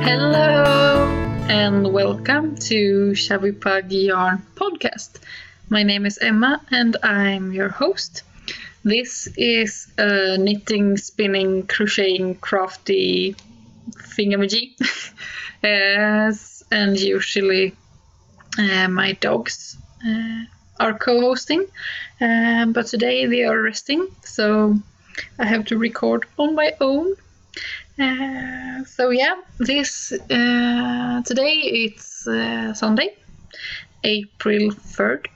Hello and welcome to ChubbyPugYarn Podcast. My name is Emma and I'm your host. This is a knitting, spinning, crocheting, crafty thingamajig. And usually my dogs are co-hosting, but today they are resting, so I have to record on my own. This today it's Sunday, April 3rd,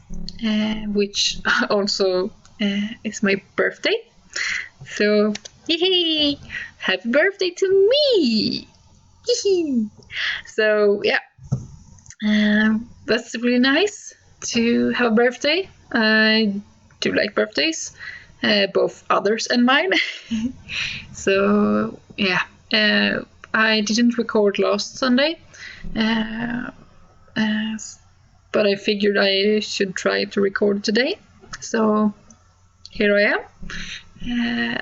which also is my birthday. So, yay! Happy birthday to me! So, that's really nice to have a birthday. I do like birthdays, both others and mine. So, I didn't record last Sunday, but I figured I should try to record today. So, here I am.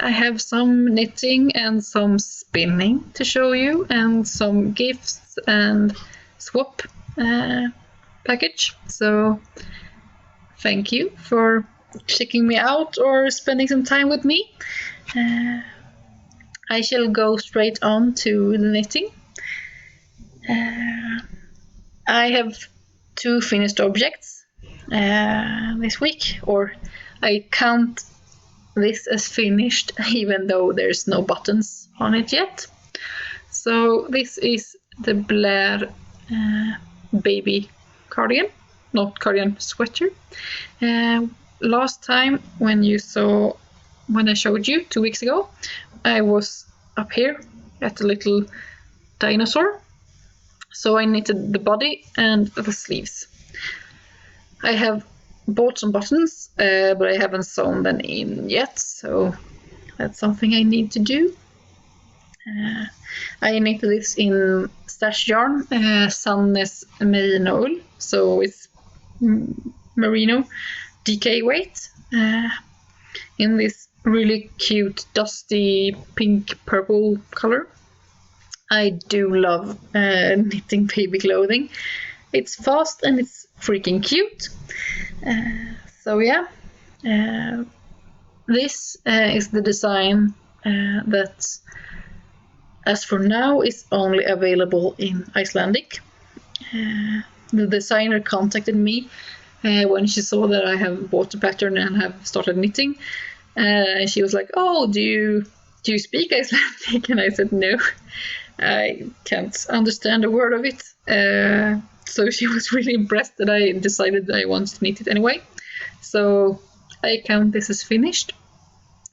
I have some knitting and some spinning to show you, and some gifts and swap package. So thank you for checking me out or spending some time with me. I shall go straight on to the knitting. I have 2 finished objects this week, or I count this as finished even though there's no buttons on it yet. So this is the Blair baby cardigan, not cardigan, sweater. Last time when I showed you 2 weeks ago, I was up here at the little dinosaur, so I knitted the body and the sleeves. I have bought some buttons, but I haven't sewn them in yet, so that's something I need to do. I knitted this in stash yarn, Sunness Merino wool, so it's Merino DK weight, in this really cute dusty pink purple color. I do love knitting baby clothing. It's fast and it's freaking cute. This is the design that, as for now, is only available in Icelandic. The designer contacted me when she saw that I have bought the pattern and have started knitting. She was like, "Oh, do you speak Icelandic?" And I said, "No, I can't understand a word of it." So she was really impressed that I decided that I wanted to knit it anyway. So I count this as finished.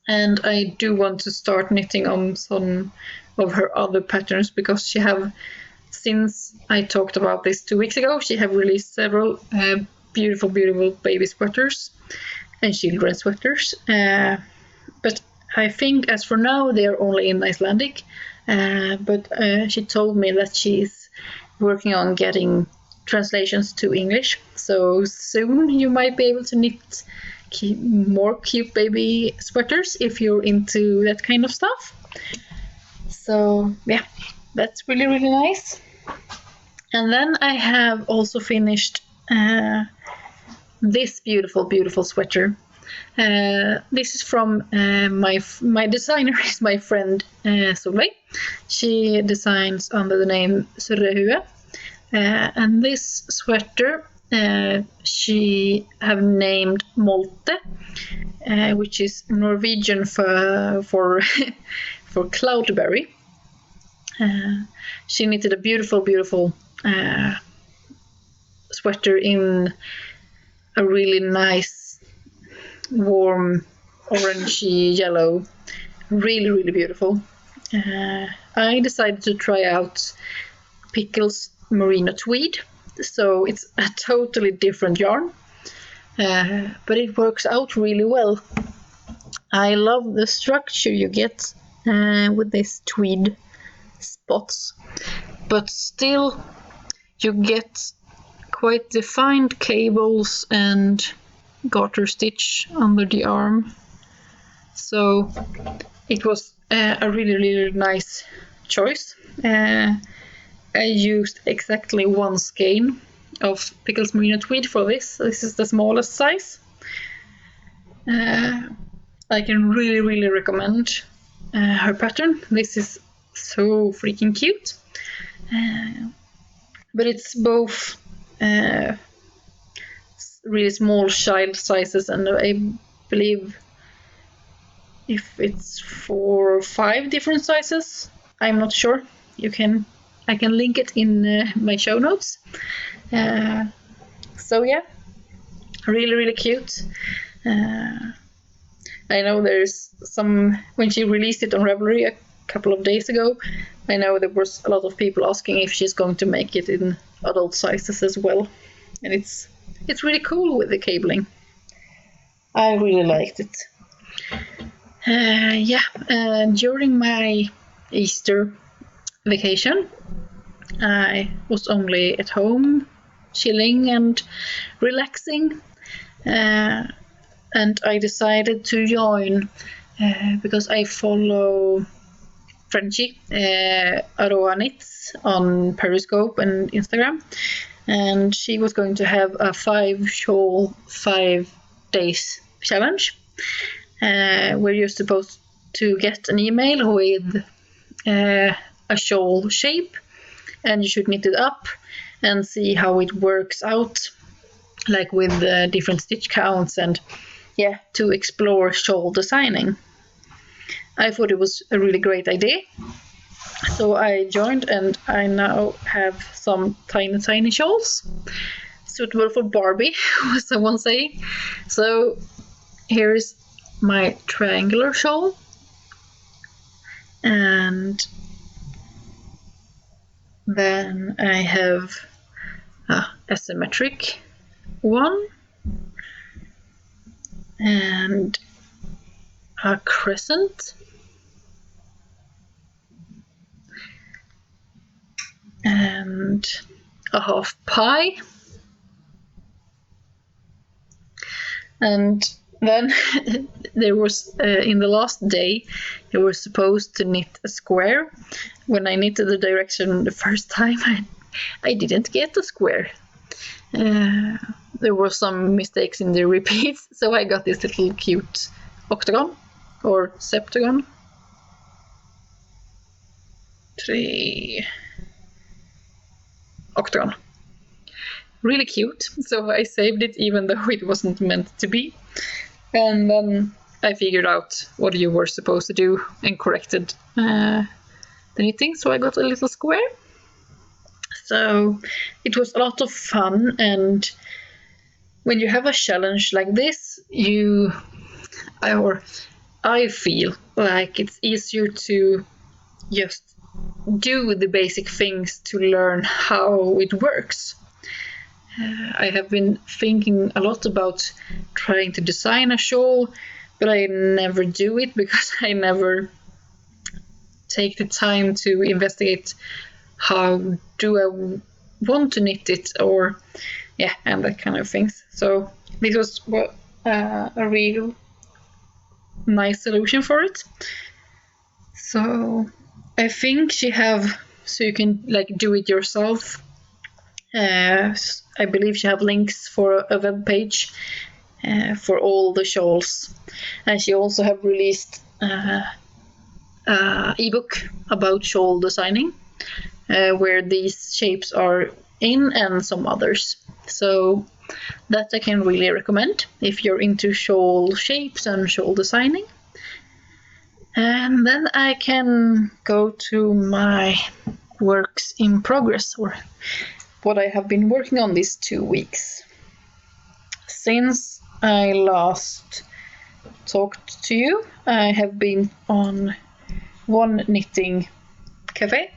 And I do want to start knitting on some of her other patterns, because she have, since I talked about this 2 weeks ago, she have released several beautiful baby sweaters and children's sweaters. But I think as for now they are only in Icelandic. But she told me that she's working on getting translations to English, so soon you might be able to knit more cute baby sweaters if you're into that kind of stuff. So that's really, really nice. And then I have also finished this beautiful sweater. This is from my designer is my friend Solveig. She designs under the name Surrehue. And this sweater she have named Malta, which is Norwegian for cloudberry. She knitted a beautiful sweater in a really nice warm orangey yellow, really beautiful. I decided to try out Pickles Merino tweed, so it's a totally different yarn, but it works out really well. I love the structure you get with these tweed spots, but still you get quite defined cables and garter stitch under the arm. So it was a really nice choice. I used exactly 1 skein of Pickles Merino tweed for this. This is the smallest size. I can really recommend her pattern. This is so freaking cute. But it's both really small child sizes, and I believe if it's 4 or 5 different sizes. I'm not sure. I can link it in my show notes. So yeah, really cute. I know there's some, when she released it on Ravelry a couple of days ago, I know there was a lot of people asking if she's going to make it in adult sizes as well. And it's really cool with the cabling. I really liked it. During my Easter vacation, I was only at home, chilling and relaxing. And I decided to join because I follow Frenchie Aroa Knits on Periscope and Instagram, and she was going to have a 5 shawl 5 days challenge where you're supposed to get an email with a shawl shape, and you should knit it up and see how it works out, like with different stitch counts, and to explore shawl designing. I thought it was a really great idea, so I joined, and I now have some tiny shawls suitable for Barbie, was someone saying. So here's my triangular shawl, and then I have a symmetric one, and a crescent, and a half pie, and then there was in the last day you were supposed to knit a square. When I knitted the direction the first time, I didn't get a square. There were some mistakes in the repeats, so I got this little cute octagon or septagon. 3 octagon. Really cute, so I saved it even though it wasn't meant to be. And then I figured out what you were supposed to do and corrected the knitting, so I got a little square. So it was a lot of fun, and when you have a challenge like this, I feel like it's easier to just do the basic things to learn how it works. I have been thinking a lot about trying to design a shawl, but I never do it because I never take the time to investigate how do I want to knit it, or and that kind of things. So this was a real nice solution for it. So I think so you can like do it yourself. I believe she have links for a web page for all the shawls, and she also have released ebook about shawl designing where these shapes are in, and some others. So that I can really recommend if you're into shawl shapes and shawl designing. And then I can go to my works in progress, or what I have been working on these 2 weeks. Since I last talked to you, I have been on one knitting cafe.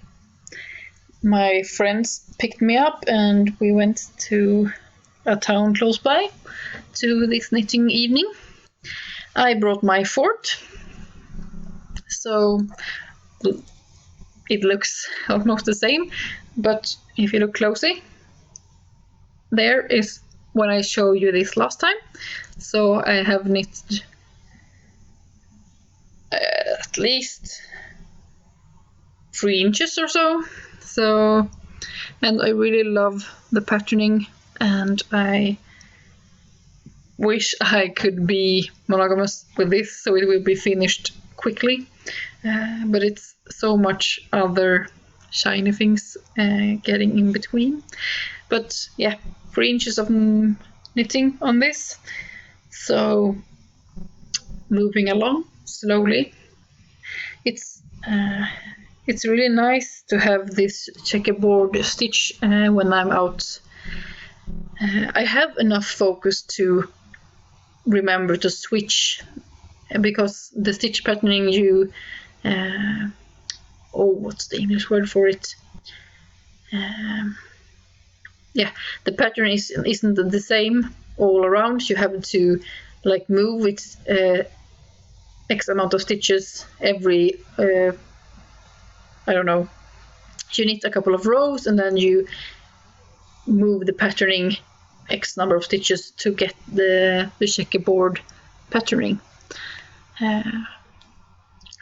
My friends picked me up and we went to a town close by to this knitting evening. I brought my fort, so it looks almost the same, but if you look closely, there is when I showed you this last time. So I have knitted at least 3 inches or so. So and I really love the patterning, and I wish I could be monogamous with this so it will be finished quickly, but it's so much other shiny things getting in between. But yeah, 3 inches of knitting on this, so moving along slowly. It's really nice to have this checkerboard stitch when I'm out. I have enough focus to remember to switch, because the stitch patterning you what's the English word for it? The pattern isn't the same all around. You have to like move it X amount of stitches every I don't know. You knit a couple of rows and then you move the patterning X number of stitches to get the checkerboard patterning.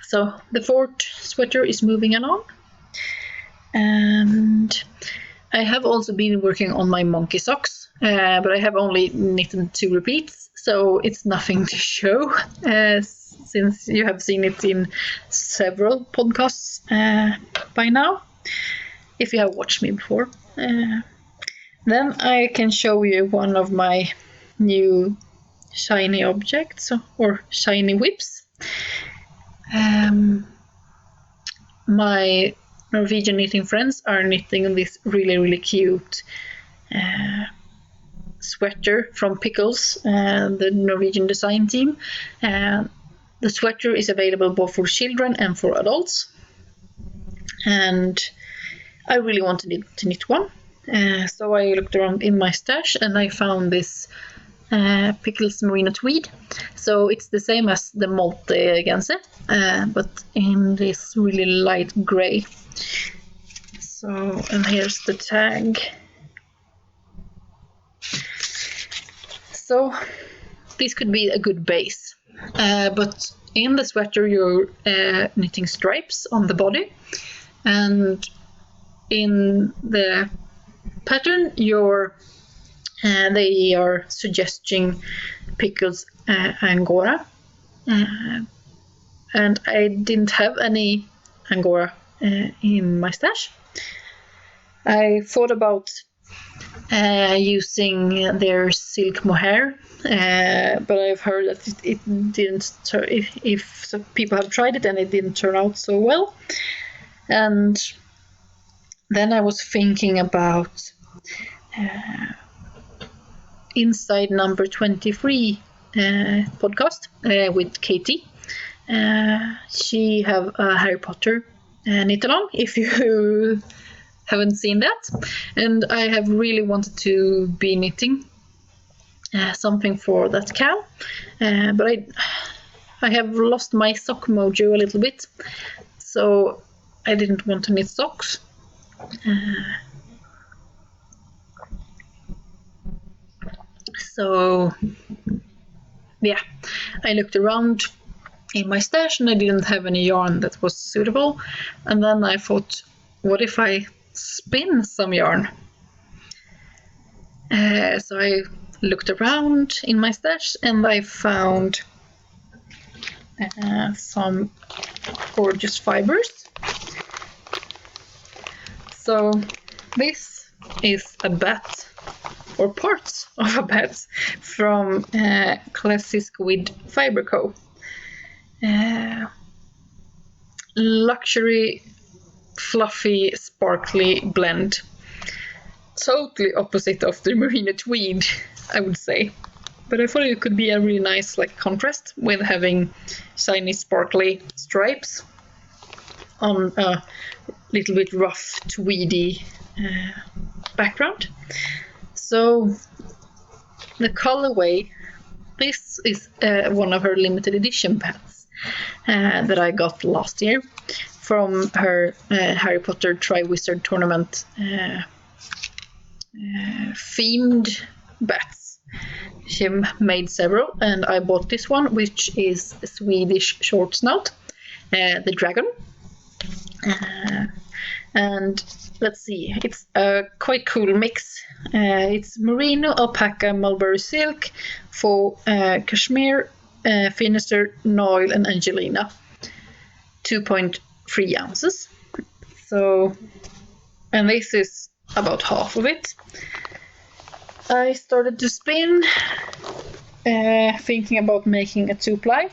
So the 4th sweater is moving along, and I have also been working on my monkey socks, but I have only knitted 2 repeats, so it's nothing to show, since you have seen it in several podcasts by now, if you have watched me before. Then I can show you one of my new shiny objects, or shiny whips. My Norwegian knitting friends are knitting this really, really cute sweater from Pickles, the Norwegian design team. The sweater is available both for children and for adults, and I really wanted to knit one. So I looked around in my stash and I found this Pickles Merino tweed. So it's the same as the Malta Sweater, but in this really light grey. So, and here's the tag. So this could be a good base, but in the sweater you're knitting stripes on the body, and in the pattern they are suggesting Pickles Angora, and I didn't have any Angora in my stash. I thought about using their silk mohair, but I've heard that it didn't if people have tried it and it didn't turn out so well. And then I was thinking about Inside number 23 podcast with Katie. She have a Harry Potter knit along, if you haven't seen that, and I have really wanted to be knitting something for that cow, but I have lost my sock mojo a little bit, so I didn't want to knit socks. So yeah, I looked around in my stash and I didn't have any yarn that was suitable, and then I thought, what if I spin some yarn? So I looked around in my stash and I found some gorgeous fibers. So this is a bat, or parts of a bat, from Classic Squid Fiber Co. Luxury, fluffy, sparkly blend. Totally opposite of the Merino tweed, I would say. But I thought it could be a really nice contrast with having shiny, sparkly stripes on a little bit rough, tweedy background. So the colorway, this is one of her limited edition bats that I got last year from her Harry Potter Triwizard Tournament themed bats. She made several, and I bought this one, which is a Swedish short snout, the dragon. And let's see, it's a quite cool mix. It's merino, alpaca, mulberry silk, faux cashmere, finister, noil, and angelina. 2.3 ounces. So, and this is about half of it. I started to spin, thinking about making a 2-ply.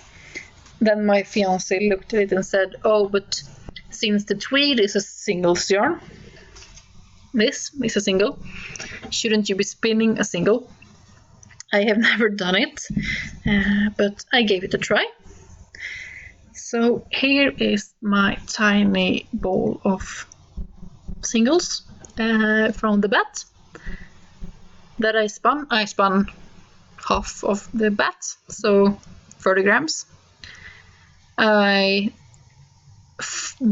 Then my fiance looked at it and said, "Oh, but since the tweed is a single yarn, this is a single, shouldn't you be spinning a single?" I have never done it, but I gave it a try. So here is my tiny ball of singles from the bat that I spun. I spun half of the bat, so 30 grams. I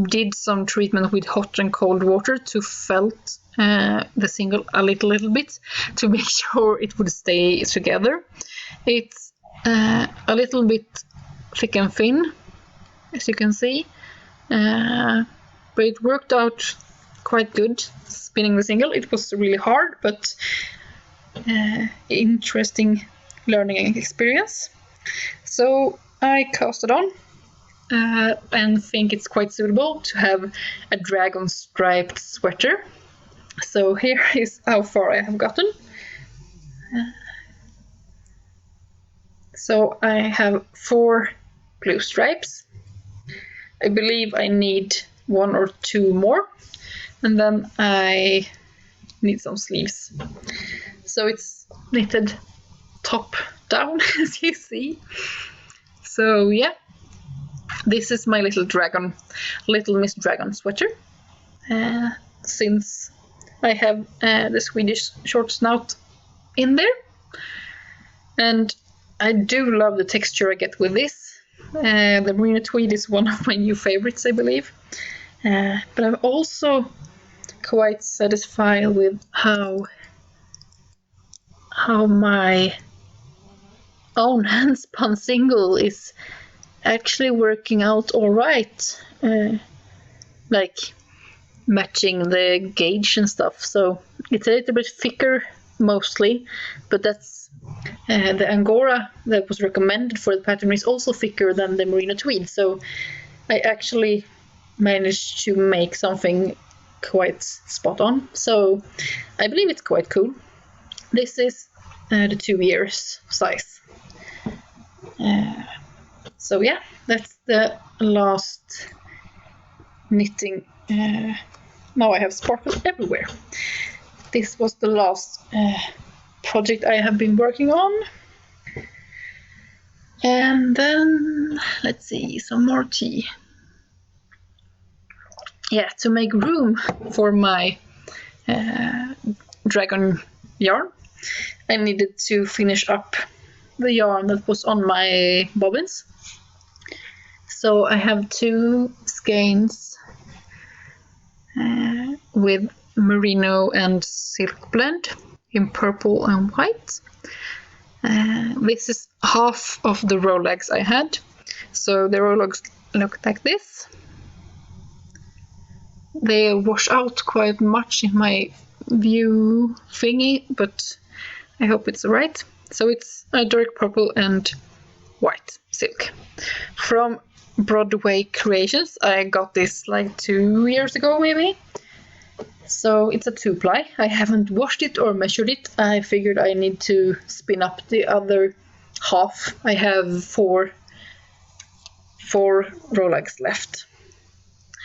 did some treatment with hot and cold water to felt the single a little bit to make sure it would stay together. It's a little bit thick and thin, as you can see, but it worked out quite good spinning the single. It was really hard, but interesting learning experience. So I cast it on and think it's quite suitable to have a dragon striped sweater. So here is how far I have gotten. So I have 4 blue stripes. I believe I need 1 or 2 more, and then I need some sleeves. So it's knitted top down, as you see. So yeah, this is my little Miss Dragon sweater. Since I have the Swedish short snout in there, and I do love the texture I get with this. The merino tweed is one of my new favorites, I believe. But I'm also quite satisfied with how my own hand-spun single is actually working out all right. Like matching the gauge and stuff. So it's a little bit thicker mostly, but that's the Angora that was recommended for the pattern is also thicker than the merino tweed. So I actually managed to make something quite spot on. So I believe it's quite cool. This is the 2 years size. So yeah, that's the last knitting. Now I have sparkle everywhere. This was the last project I have been working on. And then, let's see, some more tea. Yeah, to make room for my dragon yarn, I needed to finish up the yarn that was on my bobbins. So I have 2 skeins with merino and silk blend in purple and white. This is half of the row legs I had. So the row legs look like this. They wash out quite much in my view thingy, but I hope it's alright. So it's a dark purple and white silk. From Broadway Creations, I got this like 2 years ago maybe. So it's a 2-ply. I haven't washed it or measured it. I figured I need to spin up the other half. I have 4 row legs left.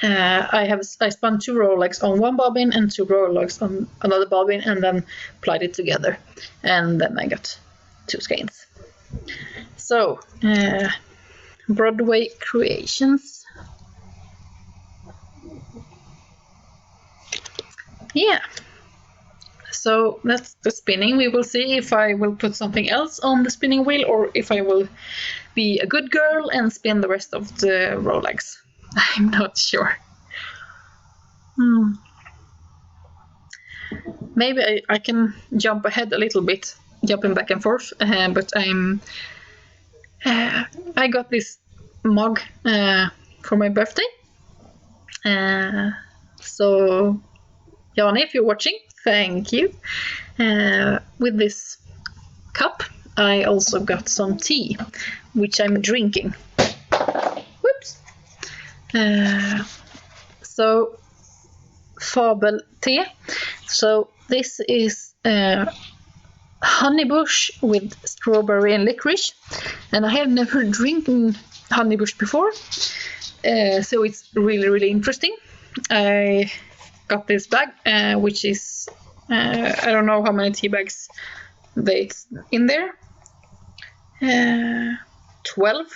I spun 2 row legs on one bobbin and 2 row legs on another bobbin, and then plied it together, and then I got 2 skeins. So Broadway Creations. Yeah, so that's the spinning. We will see if I will put something else on the spinning wheel or if I will be a good girl and spin the rest of the row legs. I'm not sure. Maybe I can jump ahead a little bit, jumping back and forth, but I got this mug for my birthday. So, Jani, if you're watching, thank you. With this cup, I also got some tea, which I'm drinking. Whoops. So, Fabel tea. So this is honeybush with strawberry and licorice, and I have never drinking honeybush before, so it's really interesting. I got this bag, which is I don't know how many tea bags it's in there. 12,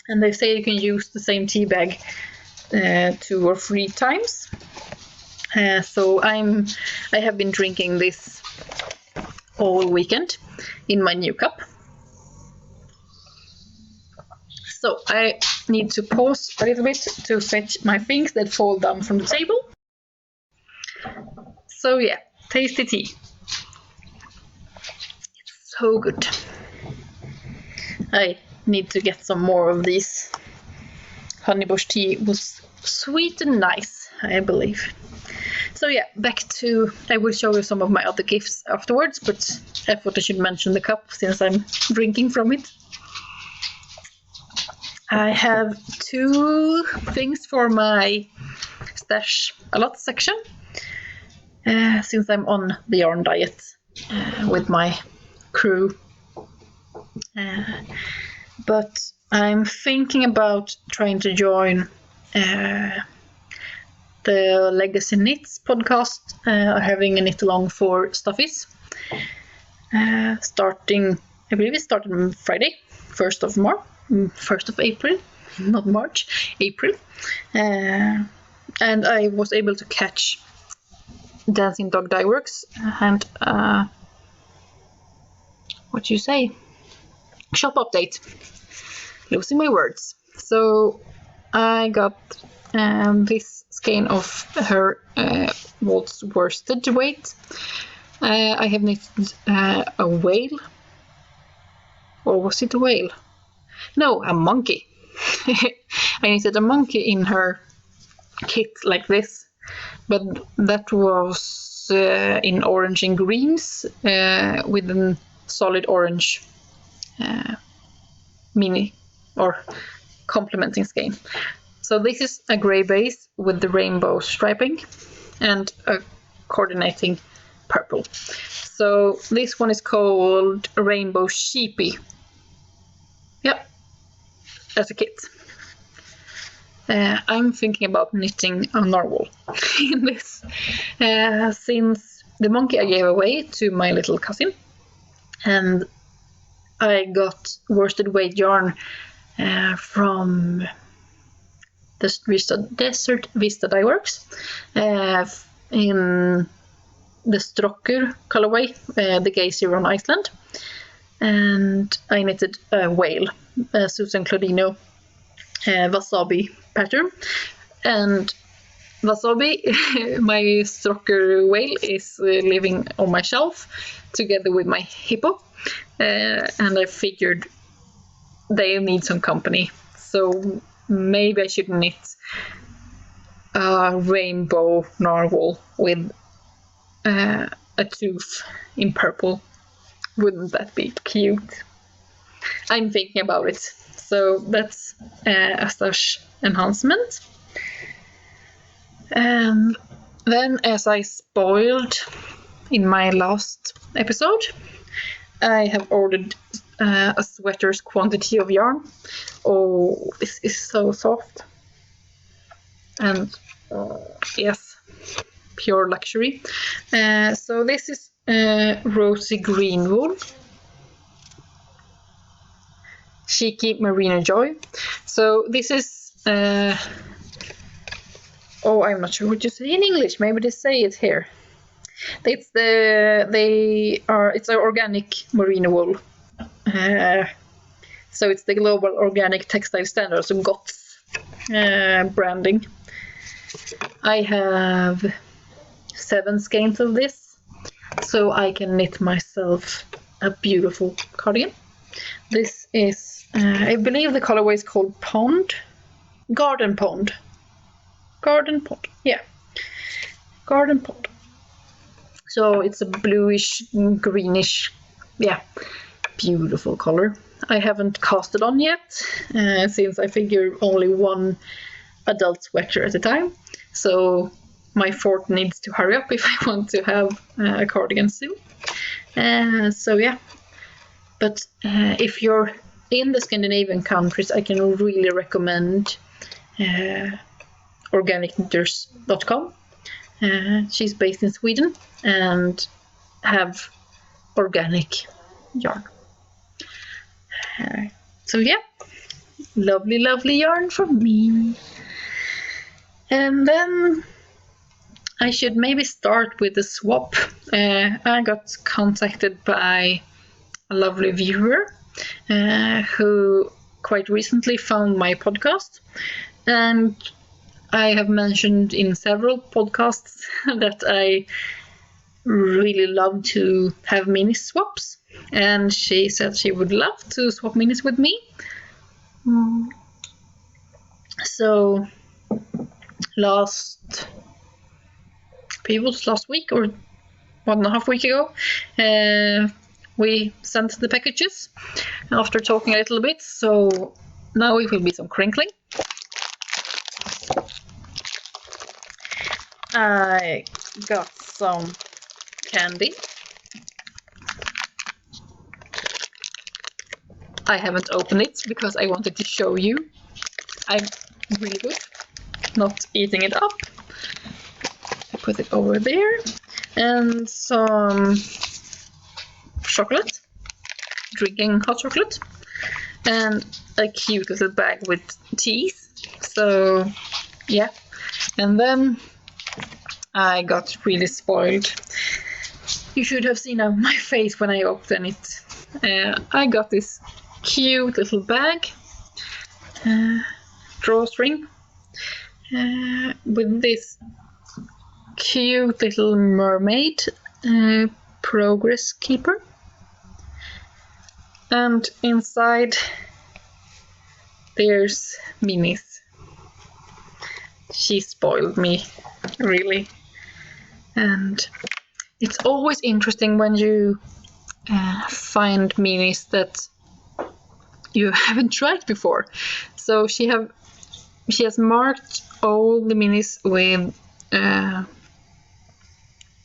and they say you can use the same tea bag 2 or 3 times. So I have been drinking this all weekend in my new cup. So I need to pause a little bit to fetch my things that fall down from the table. So yeah, tasty tea. It's so good. I need to get some more of these. Honeybush tea was sweet and nice, I believe. So yeah, back to, I will show you some of my other gifts afterwards, but I thought I should mention the cup since I'm drinking from it. I have 2 things for my stash a lot section, since I'm on the yarn diet with my crew. But I'm thinking about trying to join the Legacy Knits podcast, having a knit along for stuffies. Starting, I believe it started on Friday, 1st of April, not March, April. And I was able to catch Dancing Dog Dyeworks and what you say? Shop update. Losing my words. So I got this skein of her Waltz worsted weight. I have knitted a whale. Or was it a whale? No, a monkey. I knitted a monkey in her kit like this. But that was in orange and greens with a solid orange mini or complementing skein. So this is a grey base with the rainbow striping and a coordinating purple. So this one is called Rainbow Sheepy. Yep, as a kit. I'm thinking about knitting a narwhal in this, since the monkey I gave away to my little cousin, and I got worsted weight yarn from the Desert Vista Dyeworks in the Strokker colorway, the Geysir on Iceland, and I knitted a whale, Susan Claudino wasabi pattern. And wasabi, my Strokker whale, is living on my shelf together with my hippo, and I figured they need some company, so maybe I should knit a rainbow narwhal with a tooth in purple. Wouldn't that be cute? I'm thinking about it. So that's a stash enhancement. And then, as I spoiled in my last episode, I have ordered a sweater's quantity of yarn. Oh, this is so soft. And yes, pure luxury. So this is Rosy green wool. Cheeky Merino Joy. So this is I'm not sure what you say in English. Maybe they say it here. It's an organic merino wool. So it's the Global Organic Textile Standard, so GOTS branding. I have 7 skeins of this, so I can knit myself a beautiful cardigan. This is, I believe the colorway is called Garden Pond. Yeah. garden pot. So it's a bluish, greenish, beautiful color. I haven't cast it on yet, since I figure only one adult sweater at a time. So my fort needs to hurry up if I want to have a cardigan soon. But if you're in the Scandinavian countries, I can really recommend organicknitters.com. She's based in Sweden and have organic yarn. Lovely yarn from me. And then I should maybe start with the swap. I got contacted by a lovely viewer who quite recently found my podcast, and I have mentioned in several podcasts that I really love to have mini swaps, and she said she would love to swap minis with me. So last week or 1.5 weeks ago, we sent the packages after talking a little bit, so now it will be some crinkling. I got some candy. I haven't opened it because I wanted to show you. I'm really good not eating it up. I put it over there. And some chocolate, drinking hot chocolate, and a cute little bag with teas. So yeah, and then I got really spoiled. You should have seen my face when I opened it. I got this cute little bag, drawstring, with this cute little mermaid progress keeper, and inside there's minis. She spoiled me, really. And it's always interesting when you find minis that you haven't tried before. So she has marked all the minis with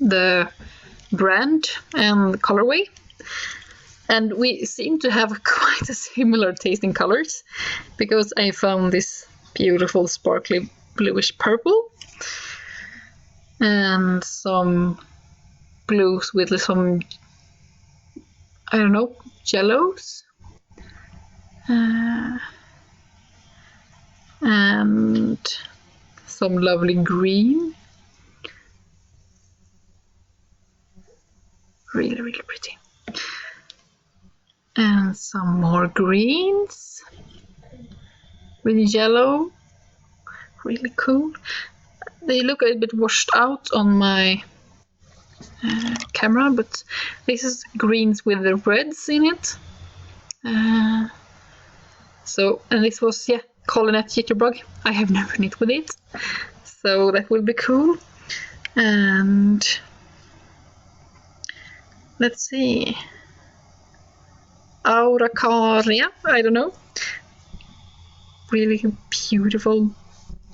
the brand and the colorway, and we seem to have quite a similar taste in colors, because I found this beautiful sparkly bluish purple and some blues with some, I don't know, yellows, and some lovely green. Really, really pretty. And some more greens with yellow. Really cool. They look a bit washed out on my camera, but this is greens with the reds in it. And this was, Colinet Jitterbug. I have never knit with it, so that will be cool. And let's see, Auracaria, I don't know. Really beautiful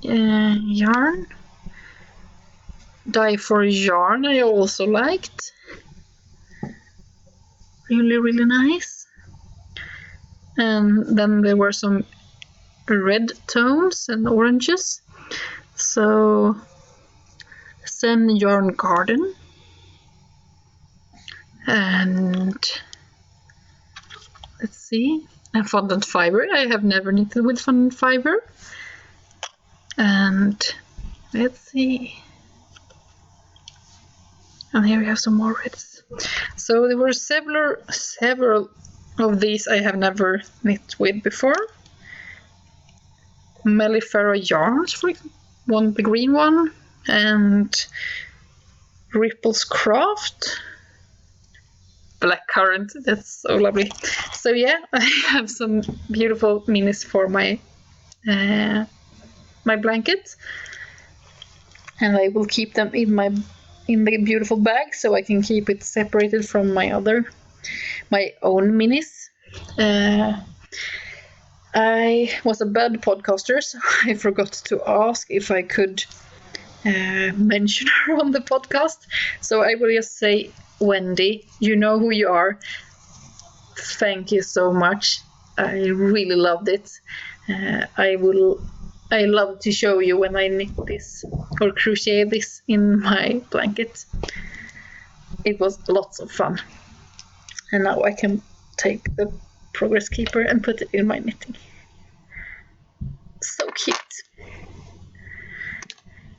yarn. Dye for yarn I also liked. Really, really nice. And then there were some red tones and oranges. So Zen Yarn Garden. And let's see, a fondant fiber. I have never knitted with fondant fiber. And let's see. And here we have some more reds. So there were several of these I have never knit with before. Mellifera yarns, for example, the green one, and Ripple's Craft. Blackcurrant, that's so lovely. So yeah, I have some beautiful minis for my my blanket. and I will keep them in the beautiful bag so I can keep it separated from my own minis. I was a bad podcaster, so I forgot to ask if I could mention her on the podcast. So I will just say, Wendy, you know who you are. Thank you so much. I really loved it. I love to show you when I knit this or crochet this in my blanket. It was lots of fun. And now I can take the progress keeper and put it in my knitting. So cute.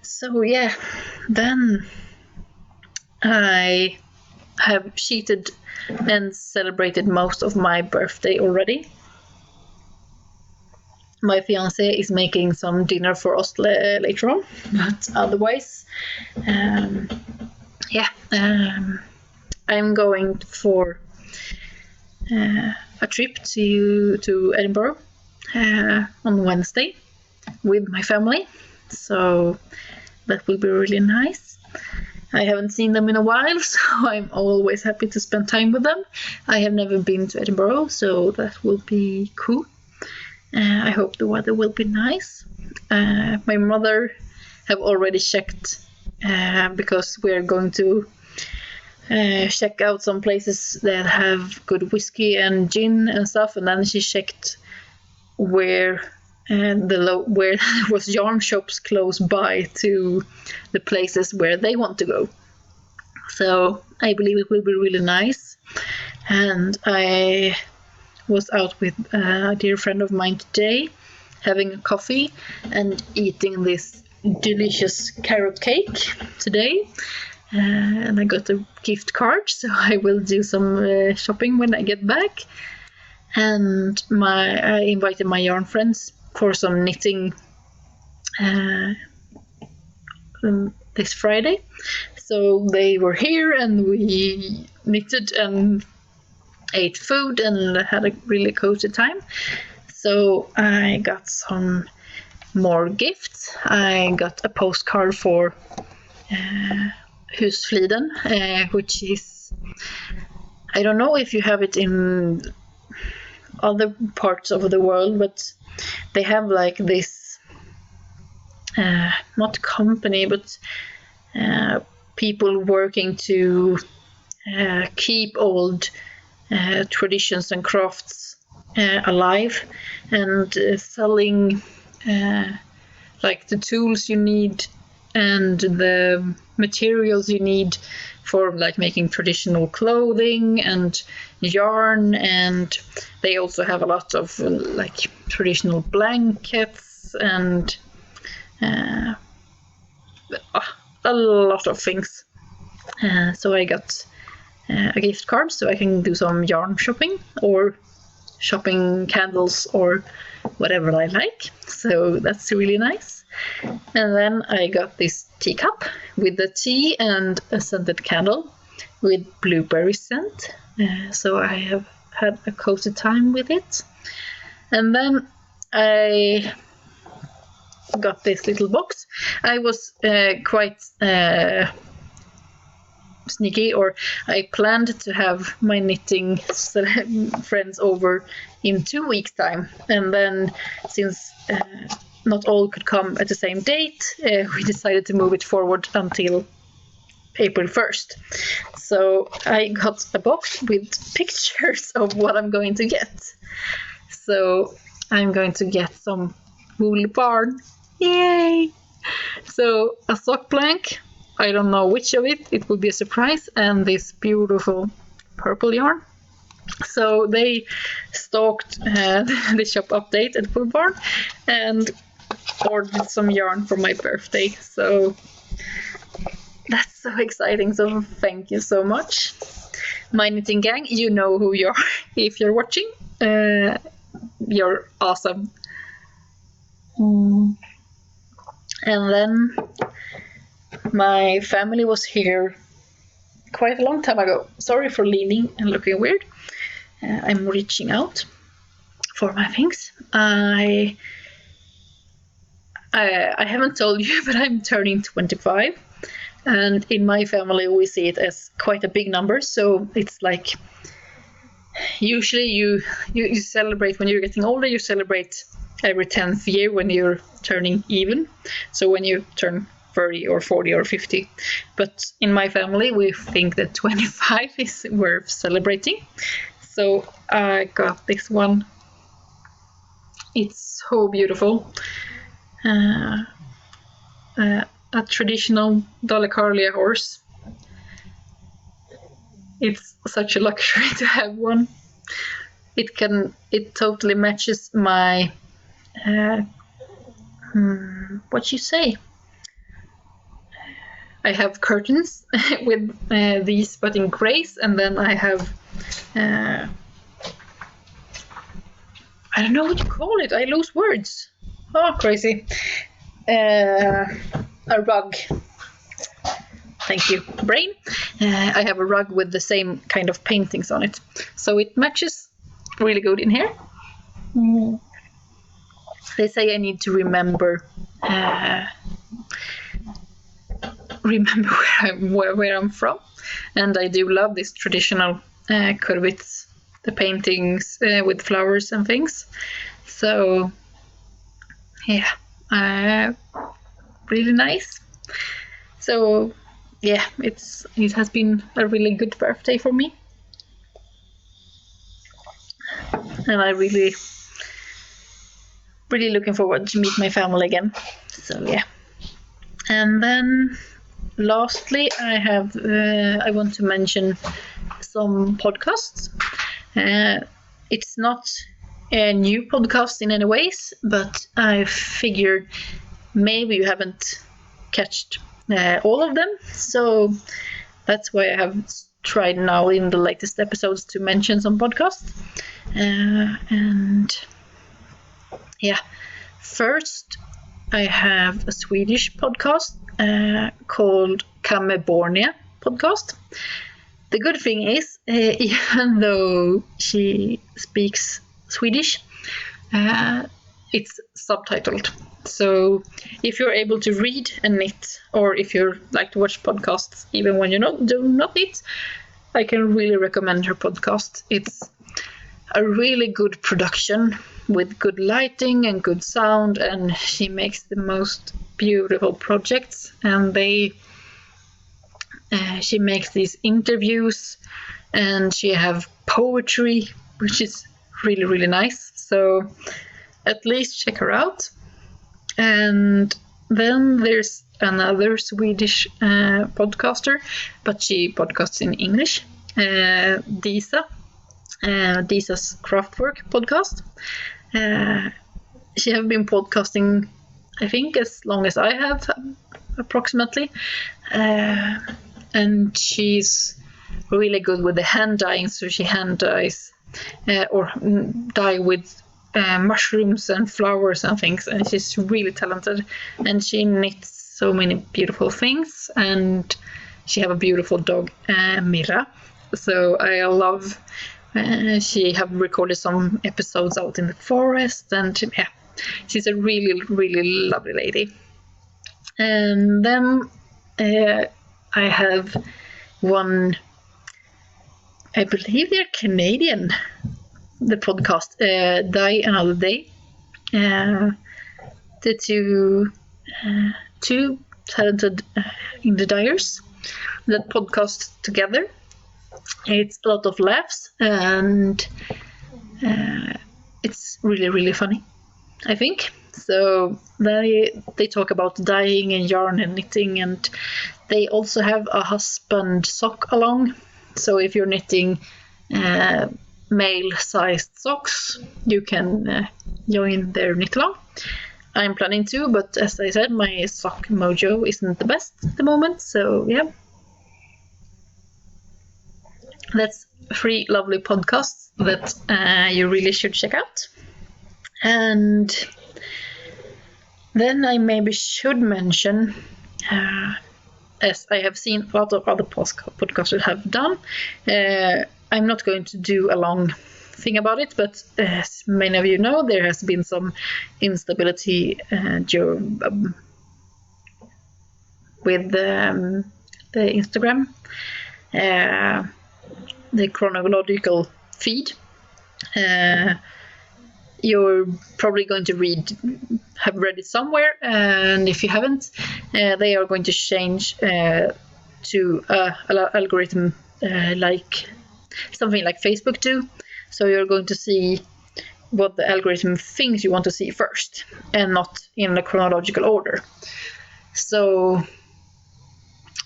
So yeah, then I have cheated and celebrated most of my birthday already. My fiance is making some dinner for us later on, but otherwise, I'm going for a trip to Edinburgh on Wednesday with my family, so that will be really nice. I haven't seen them in a while, so I'm always happy to spend time with them. I have never been to Edinburgh, so that will be cool. I hope the weather will be nice. My mother have already checked because we are going to check out some places that have good whiskey and gin and stuff, and then she checked where there was yarn shops close by to the places where they want to go. So I believe it will be really nice. And I was out with a dear friend of mine today, having a coffee and eating this delicious carrot cake today. And I got a gift card, so I will do some shopping when I get back. And I invited my yarn friends for some knitting this Friday. So they were here and we knitted and ate food and had a really cozy time. So I got some more gifts. I got a postcard for Husfliden, which is, I don't know if you have it in other parts of the world, but they have like this not company, but people working to keep old traditions and crafts alive, and selling like the tools you need and the materials you need for like making traditional clothing and yarn. And they also have a lot of like traditional blankets and a lot of things. So I got a gift card so I can do some yarn shopping or shopping candles or whatever I like. So that's really nice. And then I got this teacup with the tea and a scented candle with blueberry scent. So I have had a cozy time with it. And then I got this little box. I was quite sneaky, or I planned to have my knitting friends over in 2 weeks' time. And then since not all could come at the same date, we decided to move it forward until April 1st. So I got a box with pictures of what I'm going to get. So I'm going to get some wool yarn. Yay! So a sock blank, I don't know which of it will be a surprise, and this beautiful purple yarn. So they stalked the shop update at Wool Barn and ordered some yarn for my birthday. So that's so exciting. So thank you so much. My knitting gang, you know who you are if you're watching. You're awesome. And then my family was here quite a long time ago. Sorry for leaning and looking weird. I'm reaching out for my things. I I haven't told you, but I'm turning 25. And in my family, we see it as quite a big number. So it's like, usually you celebrate when you're getting older, you celebrate every 10th year when you're turning even. So when you turn 30 or 40 or 50. But in my family, we think that 25 is worth celebrating. So I got this one. It's so beautiful. A traditional Dalecarlia horse. It's such a luxury to have one. It totally matches my what you say? I have curtains with these, but in grays, and then I have I don't know what you call it. I lose words. Oh, crazy. A rug. Thank you, brain. I have a rug with the same kind of paintings on it, so it matches really good in here. They say I need to remember where I'm from, and I do love this traditional curvits, the paintings with flowers and things. So yeah, really nice. So yeah, it has been a really good birthday for me, and I really looking forward to meet my family again. So yeah, and then lastly, I want to mention some podcasts. It's not a new podcast in any ways, but I figured maybe you haven't catched all of them, so that's why I have tried now in the latest episodes to mention some podcasts. And yeah, first I have a Swedish podcast called Kammebornia Podcast. The good thing is, even though she speaks Swedish, it's subtitled. So if you're able to read and knit, or if you like to watch podcasts even when you do not knit, I can really recommend her podcast. It's a really good production with good lighting and good sound, and she makes the most beautiful projects, and she makes these interviews, and she have poetry, which is really, really nice. So at least check her out. And then there's another Swedish podcaster, but she podcasts in English, Disas Craftwork podcast. She have been podcasting, I think, as long as I have, approximately. And she's really good with the hand dyeing, so she hand dyes or dye with mushrooms and flowers and things, and she's really talented, and she knits so many beautiful things, and she have a beautiful dog, Mira. So I love she have recorded some episodes out in the forest, and yeah, she's a really, really lovely lady. And then I have one, I believe they're Canadian, the podcast, Dye Another Day. The two talented indie dyers that podcast together. It's a lot of laughs, and it's really, really funny, I think. So they talk about dyeing and yarn and knitting, and they also have a husband sock along. So if you're knitting male-sized socks, you can join their knit along. I'm planning to, but as I said, my sock mojo isn't the best at the moment. So yeah, that's 3 lovely podcasts that you really should check out. And then I maybe should mention, as I have seen a lot of other podcasters have done, I'm not going to do a long thing about it, but as many of you know, there has been some instability with the Instagram, the chronological feed. You're probably going to have read it somewhere, and if you haven't, they are going to change to an algorithm like something like Facebook do. So you're going to see what the algorithm thinks you want to see first, and not in a chronological order. So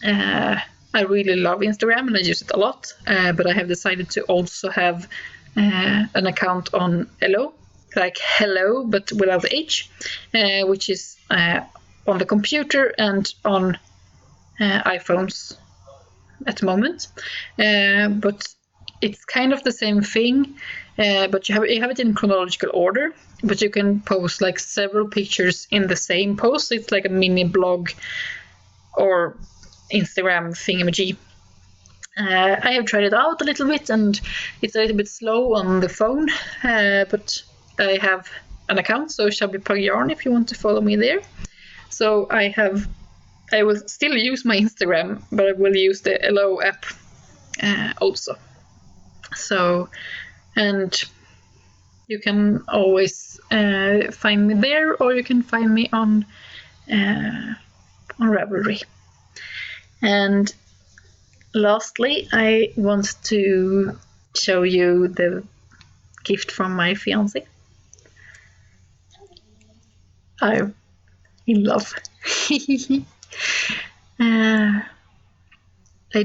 I really love Instagram and I use it a lot, but I have decided to also have an account on Ello, like hello but without the H, which is on the computer and on iPhones at the moment, but it's kind of the same thing, but you have it in chronological order, but you can post like several pictures in the same post. It's like a mini blog or Instagram thingamajig. I have tried it out a little bit, and it's a little bit slow on the phone, but I have an account, so ChubbyPugYarn, if you want to follow me there. So I will still use my Instagram, but I will use the Ello app also. So, and you can always find me there, or you can find me on Ravelry. And lastly, I want to show you the gift from my fiancé. I'm in love. I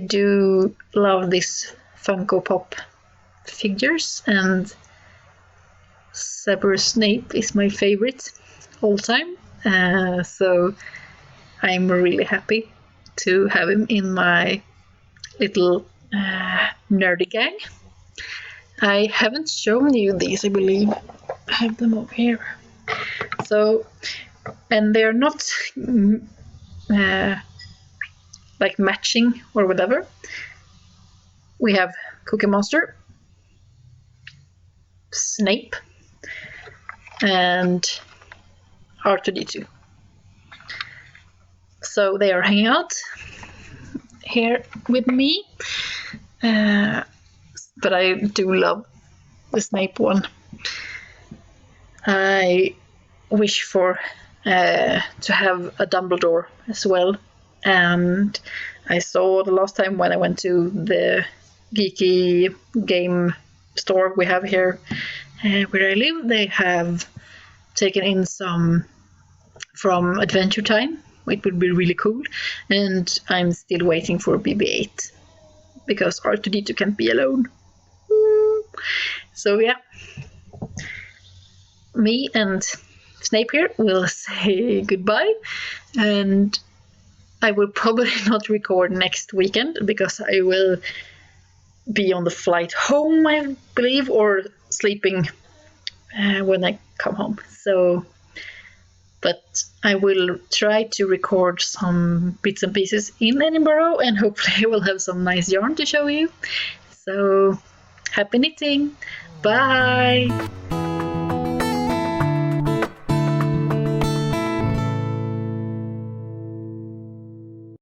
do love this Funko Pop figures, and Severus Snape is my favorite all time. So I'm really happy to have him in my little nerdy gang. I haven't shown you these, I believe. I have them over here. So, and they're not like matching or whatever. We have Cookie Monster, Snape, and R2-D2. So they are hanging out here with me, but I do love the Snape one. I wish for to have a Dumbledore as well, and I saw the last time when I went to the geeky game store we have here where I live, they have taken in some from Adventure Time. It would be really cool, and I'm still waiting for BB-8 because R2-D2 can't be alone. So yeah, me and Snape here will say goodbye, and I will probably not record next weekend because I will be on the flight home, I believe, or sleeping when I come home. So, but I will try to record some bits and pieces in Edinburgh, and hopefully I will have some nice yarn to show you. So, happy knitting! Bye!